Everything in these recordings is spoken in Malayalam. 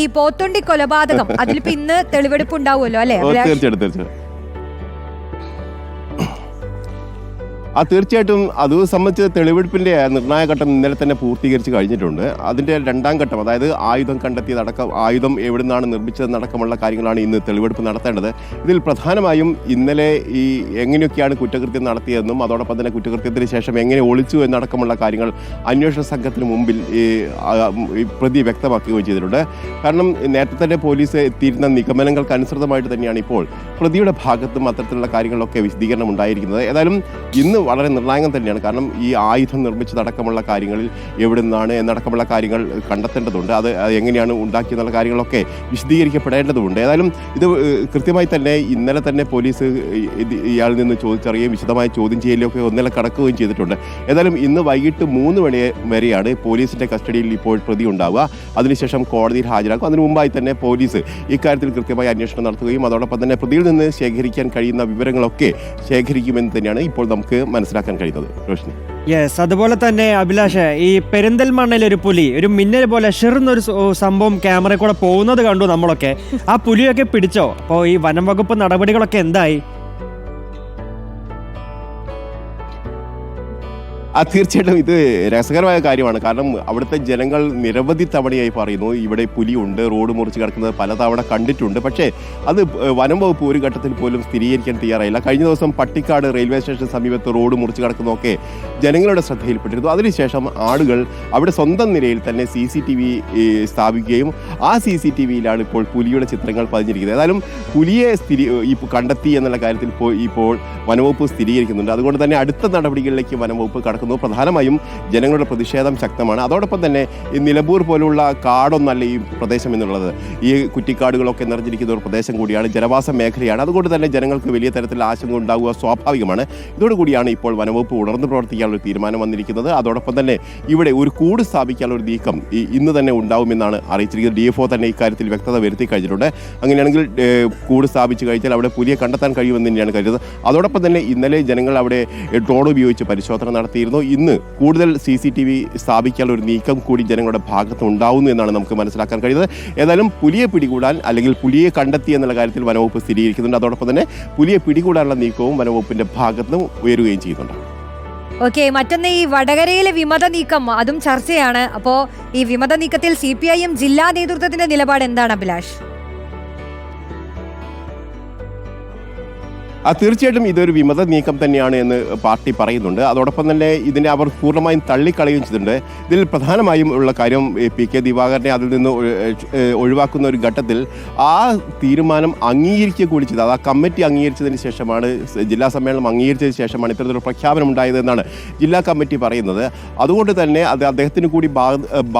ഈ പോത്തുണ്ടി കൊലപാതകം അതിലിപ്പോ ഇന്ന് തെളിവെടുപ്പ് ഉണ്ടാവുമല്ലോ അല്ലെ? തീർച്ചയായിട്ടും തീർച്ചയായിട്ടും അത് സംബന്ധിച്ച് തെളിവെടുപ്പിൻ്റെ നിർണായക ഘട്ടം ഇന്നലെ തന്നെ പൂർത്തീകരിച്ച് കഴിഞ്ഞിട്ടുണ്ട്. അതിൻ്റെ രണ്ടാം ഘട്ടം, അതായത് ആയുധം കണ്ടെത്തിയതടക്കം, ആയുധം എവിടെ നിന്നാണ് നിർമ്മിച്ചതെന്നടക്കമുള്ള കാര്യങ്ങളാണ് ഇന്ന് തെളിവെടുപ്പ് നടത്തേണ്ടത്. ഇതിൽ പ്രധാനമായും ഇന്നലെ ഈ എങ്ങനെയൊക്കെയാണ് കുറ്റകൃത്യം നടത്തിയതെന്നും അതോടൊപ്പം തന്നെ കുറ്റകൃത്യത്തിന് ശേഷം എങ്ങനെ ഒളിച്ചു എന്നടക്കമുള്ള കാര്യങ്ങൾ അന്വേഷണ സംഘത്തിന് മുമ്പിൽ ഈ പ്രതി വ്യക്തമാക്കുകയും ചെയ്തിട്ടുണ്ട്. കാരണം നേരത്തെ തന്നെ പോലീസ് എത്തിയിരുന്ന നിഗമനങ്ങൾക്കനുസൃതമായിട്ട് തന്നെയാണ് ഇപ്പോൾ പ്രതിയുടെ ഭാഗത്തും അത്തരത്തിലുള്ള കാര്യങ്ങളിലൊക്കെ വിശദീകരണം ഉണ്ടായിരിക്കുന്നത്. ഏതായാലും ഇന്ന് വളരെ നിർണായകം തന്നെയാണ്. കാരണം ഈ ആയുധം നിർമ്മിച്ചതടക്കമുള്ള കാര്യങ്ങളിൽ എവിടെ നിന്നാണ് എന്നടക്കമുള്ള കാര്യങ്ങൾ കണ്ടെത്തേണ്ടതുണ്ട്. അത് എങ്ങനെയാണ് ഉണ്ടാക്കിയെന്നുള്ള കാര്യങ്ങളൊക്കെ വിശദീകരിക്കപ്പെടേണ്ടതുണ്ട്. ഏതായാലും ഇത് കൃത്യമായി തന്നെ ഇന്നലെ തന്നെ പോലീസ് ഇയാളിൽ നിന്ന് ചോദിച്ചറിയുകയും വിശദമായ ചോദ്യം ചെയ്യലൊക്കെ ഒന്നിലെ കടക്കുകയും ചെയ്തിട്ടുണ്ട്. ഏതായാലും ഇന്ന് വൈകിട്ട് 3 മണി വരെയാണ് പോലീസിൻ്റെ കസ്റ്റഡിയിൽ ഇപ്പോൾ പ്രതി ഉണ്ടാവുക. അതിനുശേഷം കോടതിയിൽ ഹാജരാക്കും. അതിനു മുമ്പായി തന്നെ പോലീസ് ഇക്കാര്യത്തിൽ കൃത്യമായി അന്വേഷണം നടത്തുകയും അതോടൊപ്പം തന്നെ പ്രതിയിൽ നിന്ന് ശേഖരിക്കാൻ കഴിയുന്ന വിവരങ്ങളൊക്കെ ശേഖരിക്കുമെന്ന് തന്നെയാണ് ഇപ്പോൾ നമുക്ക് മനസ്സിലാക്കാൻ കഴിയുന്നത്. റോഷിനി. യെസ്, അതുപോലെ തന്നെ അഭിലാഷ്, ഈ പെരിന്തൽമണ്ണയിൽ ഒരു പുലി ഒരു മിന്നൽ പോലെ ഷെറുന്നൊരു സംഭവം ക്യാമറയിൽ കൂടെ പോകുന്നത് കണ്ടു നമ്മളൊക്കെ. ആ പുലിയൊക്കെ പിടിച്ചോ? അപ്പോൾ ഈ വനം വകുപ്പ് നടപടികളൊക്കെ എന്തായി? തീർച്ചയായിട്ടും ഇത് രസകരമായ കാര്യമാണ്. കാരണം അവിടുത്തെ ജനങ്ങൾ നിരവധി തവണയായി പറയുന്നു ഇവിടെ പുലിയുണ്ട്, റോഡ് മുറിച്ച് കിടക്കുന്നത് പലതവണ കണ്ടിട്ടുണ്ട്. പക്ഷേ അത് വനം വകുപ്പ് ഒരു ഘട്ടത്തിൽ പോലും സ്ഥിരീകരിക്കാൻ തയ്യാറായില്ല. കഴിഞ്ഞ ദിവസം പട്ടിക്കാട് റെയിൽവേ സ്റ്റേഷൻ സമീപത്ത് റോഡ് മുറിച്ച് കിടക്കുന്നതൊക്കെ ജനങ്ങളുടെ ശ്രദ്ധയിൽപ്പെട്ടിരുന്നു. അതിനുശേഷം ആളുകൾ അവിടെ സ്വന്തം നിലയിൽ തന്നെ CCTV സ്ഥാപിക്കുകയും ആ CCTVയിലാണ് ഇപ്പോൾ പുലിയുടെ ചിത്രങ്ങൾ പതിഞ്ഞിരിക്കുന്നത്. ഏതായാലും പുലിയെ കണ്ടെത്തി എന്നുള്ള കാര്യത്തിൽ ഇപ്പോൾ വനംവകുപ്പ് സ്ഥിരീകരിക്കുന്നുണ്ട്. അതുകൊണ്ട് തന്നെ അടുത്ത നടപടികളിലേക്ക് വനംവകുപ്പ് കടക്കുന്നു. പ്രധാനമായും ജനങ്ങളുടെ പ്രതിഷേധം ശക്തമാണ്. അതോടൊപ്പം തന്നെ ഈ നിലമ്പൂർ പോലുള്ള കാടൊന്നല്ല ഈ പ്രദേശം എന്നുള്ളത്. ഈ കുറ്റിക്കാടുകളൊക്കെ നിറഞ്ഞിരിക്കുന്ന ഒരു പ്രദേശം കൂടിയാണ്, ജനവാസ മേഖലയാണ്. അതുകൊണ്ട് തന്നെ ജനങ്ങൾക്ക് വലിയ തരത്തിൽ ആശങ്ക ഉണ്ടാവുക സ്വാഭാവികമാണ്. ഇതോടുകൂടിയാണ് ഇപ്പോൾ വനംവകുപ്പ് ഉണർന്നു പ്രവർത്തിക്കാനുള്ള ഒരു തീരുമാനം വന്നിരിക്കുന്നത്. അതോടൊപ്പം തന്നെ ഇവിടെ ഒരു കൂട് സ്ഥാപിക്കാനുള്ള ഒരു നീക്കം ഇന്ന് തന്നെ ഉണ്ടാവുമെന്നാണ് അറിയിച്ചിരിക്കുന്നത്. DFO തന്നെ ഇക്കാര്യത്തിൽ വ്യക്തത വരുത്തി കഴിഞ്ഞിട്ടുണ്ട്. അങ്ങനെയാണെങ്കിൽ കൂട് സ്ഥാപിച്ചു കഴിഞ്ഞാൽ അവിടെ പുലിയെ കണ്ടെത്താൻ കഴിയുമെന്ന് തന്നെയാണ് കരുതുന്നത്. അതോടൊപ്പം തന്നെ ഇന്നലെ ജനങ്ങൾ അവിടെ ഡ്രോൺ ഉപയോഗിച്ച് പരിശോധന നടത്തിയിരുന്നു. ഇന്ന് കൂടുതൽ CCTV സ്ഥാപിക്കാനുള്ള ഒരു നീക്കം കൂടി ജനങ്ങളുടെ ഭാഗത്ത് ഉണ്ടാവുന്നു എന്നാണ് നമുക്ക് മനസ്സിലാക്കാൻ കഴിയുന്നത്. ഏതായാലും പുലിയെ പിടികൂടാൻ അല്ലെങ്കിൽ പുലിയെ കണ്ടെത്തി എന്നുള്ള കാര്യത്തിൽ വനംവകുപ്പ് സ്ഥിരീകരിക്കുന്നുണ്ട്. അതോടൊപ്പം തന്നെ പുലിയെ പിടികൂടാനുള്ള നീക്കവും വനംവകുപ്പിന്റെ ഭാഗത്ത് നിന്ന് ഉയരുകയും ചെയ്യുന്നുണ്ട്. ഓക്കെ, മറ്റൊന്ന് ഈ വടകരയിലെ വിമത നീക്കം, അതും ചർച്ചയാണ്. അപ്പോൾ ഈ വിമത നീക്കത്തിൽ CPIM ജില്ലാ നേതൃത്വത്തിന്റെ നിലപാട് എന്താണ് അഭിലാഷ്? തീർച്ചയായിട്ടും ഇതൊരു വിമത നീക്കം തന്നെയാണ് എന്ന് പാർട്ടി പറയുന്നുണ്ട്. അതോടൊപ്പം തന്നെ ഇതിനെ അവർ പൂർണ്ണമായും തള്ളിക്കളയുകയും ചെയ്തിട്ടുണ്ട്. ഇതിൽ പ്രധാനമായും ഉള്ള കാര്യം PK ദിവാകരനെ അതിൽ നിന്ന് ഒഴിവാക്കുന്ന ഒരു ഘട്ടത്തിൽ ആ തീരുമാനം അംഗീകരിക്കുക കൂടി ചെയ്തത്. അത് ആ കമ്മിറ്റി അംഗീകരിച്ചതിന് ശേഷമാണ്, ജില്ലാ സമ്മേളനം അംഗീകരിച്ചതിന് ശേഷമാണ് ഇത്തരത്തിലൊരു പ്രഖ്യാപനം ഉണ്ടായതെന്നാണ് ജില്ലാ കമ്മിറ്റി പറയുന്നത്. അതുകൊണ്ട് തന്നെ അത് അദ്ദേഹത്തിന് കൂടി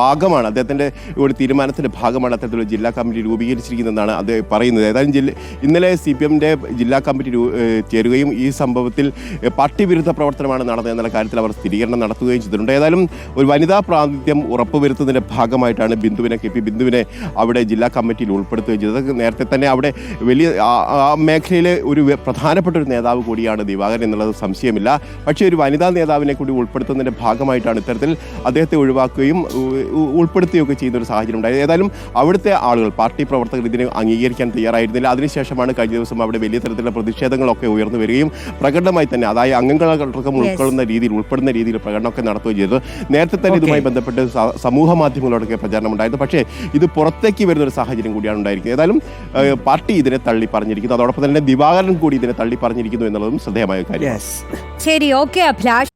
ഭാഗമാണ്, അദ്ദേഹത്തിൻ്റെ ഒരു തീരുമാനത്തിൻ്റെ ഭാഗമാണ് അത്തരത്തിലൊരു ജില്ലാ കമ്മിറ്റി രൂപീകരിച്ചിരിക്കുന്നതെന്നാണ് അത് പറയുന്നത്. ഏതായാലും ഇന്നലെ CPMൻ്റെ ജില്ലാ കമ്മിറ്റി ചേരുകയും ഈ സംഭവത്തിൽ പാർട്ടി വിരുദ്ധ പ്രവർത്തനമാണ് നടന്നതെന്നുള്ള കാര്യത്തിൽ അവർ സ്ഥിരീകരണം നടത്തുകയും ചെയ്തിട്ടുണ്ട്. ഏതായാലും ഒരു വനിതാ പ്രാതിനിധ്യം ഉറപ്പുവരുത്തുന്നതിൻ്റെ ഭാഗമായിട്ടാണ് KP ബിന്ദുവിനെ അവിടെ ജില്ലാ കമ്മിറ്റിയിൽ ഉൾപ്പെടുത്തുകയും ചെയ്തത്. നേരത്തെ തന്നെ അവിടെ വലിയ ആ മേഖലയിലെ ഒരു പ്രധാനപ്പെട്ട ഒരു നേതാവ് കൂടിയാണ് ദിവാകരൻ എന്നുള്ളത് സംശയമില്ല. പക്ഷേ ഒരു വനിതാ നേതാവിനെ കൂടി ഉൾപ്പെടുത്തുന്നതിൻ്റെ ഭാഗമായിട്ടാണ് ഇത്തരത്തിൽ അദ്ദേഹത്തെ ഒഴിവാക്കുകയും ഉൾപ്പെടുത്തുകയൊക്കെ ചെയ്യുന്ന ഒരു സാഹചര്യം ഉണ്ടായത്. ഏതായാലും അവിടുത്തെ ആളുകൾ, പാർട്ടി പ്രവർത്തകർ ഇതിനെ അംഗീകരിക്കാൻ തയ്യാറായിരുന്നില്ല. അതിനുശേഷമാണ് കഴിഞ്ഞ ദിവസം അവിടെ വലിയ തരത്തിലുള്ള പ്രതിഷേധങ്ങളൊക്കെ ഉയർന്നു വരികയും പ്രകടനമായി തന്നെ, അതായത് അംഗങ്ങളടക്കം ഉൾപ്പെടുന്ന രീതിയിൽ പ്രകടനമൊക്കെ നടത്തുകയും ചെയ്തത്. നേരത്തെ തന്നെ ഇതുമായി ബന്ധപ്പെട്ട് സമൂഹ മാധ്യമങ്ങളോടൊക്കെ പ്രചാരണം ഉണ്ടായിരുന്നു. പക്ഷേ ഇത് പുറത്തേക്ക് വരുന്ന ഒരു സാഹചര്യം കൂടിയാണ് ഉണ്ടായിരിക്കുന്നത്. ഏതായാലും പാർട്ടി ഇതിനെ തള്ളി പറഞ്ഞിരിക്കുന്നു. അതോടൊപ്പം തന്നെ ദിവാകരൻ കൂടി ഇതിനെ തള്ളി പറഞ്ഞിരിക്കുന്നു എന്നുള്ളതും ശ്രദ്ധേയമായ കാര്യം. ശരി, ഓക്കെ അഭിലാഷ്.